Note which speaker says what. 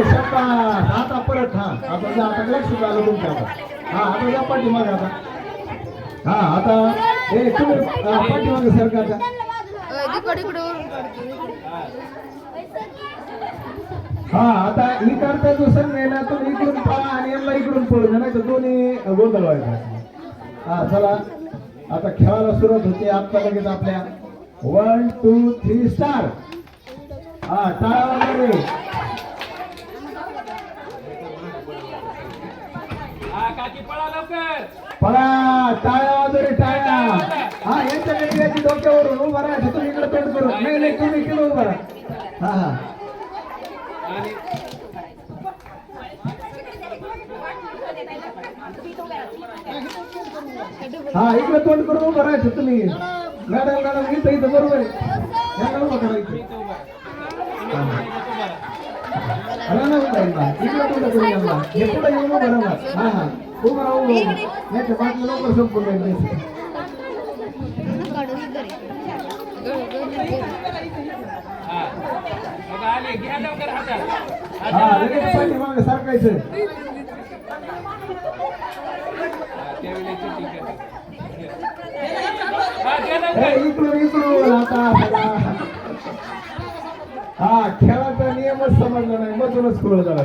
Speaker 1: शाबास. आता परत हा आता जा, आता लक्ष झालं तुमच्या आता. हा आता जा पाठीमागे आता. हा आता तुम्ही पाठीमागे सरकारच्या. हा आता इकडचा जो संघ आहे ना तुम्ही इकडून पळा आणि यांना इकडून पळू द्या, नाही तर दोन्ही गोंधळ व्हायचा. हा चला आता खेळायला सुरुवात होते. आता लगेच आपल्या 1 2 3 स्टार्ट. हा टाळा वगैरे. पळा टाळ्या वगैरे टाळ्या. हा यांच्याकडे याची डोक्यावरून उभा राहायचं. तुम्ही इकडे तोंड करू. नाही नाही तुम्ही इकडे उभा राहा. हा हा हा इकडे तोंड करून उभं राहायचं तुम्ही. मॅडम मॅडम इथं इथं बरोबर आहे. यांना उभं करायचं. राहणार उभा इकडे तोंड करून यांना हे पुढे येऊन उभं राहणार. हा हा उभं राहू याच्या बाटल्या लवकर संपून जाईल. हा लगेच पाठीमागे सारखायचं. इकडून इकडून आता हा खेळाचा नियमच समजला नाही, मधूनच खुलं झाला.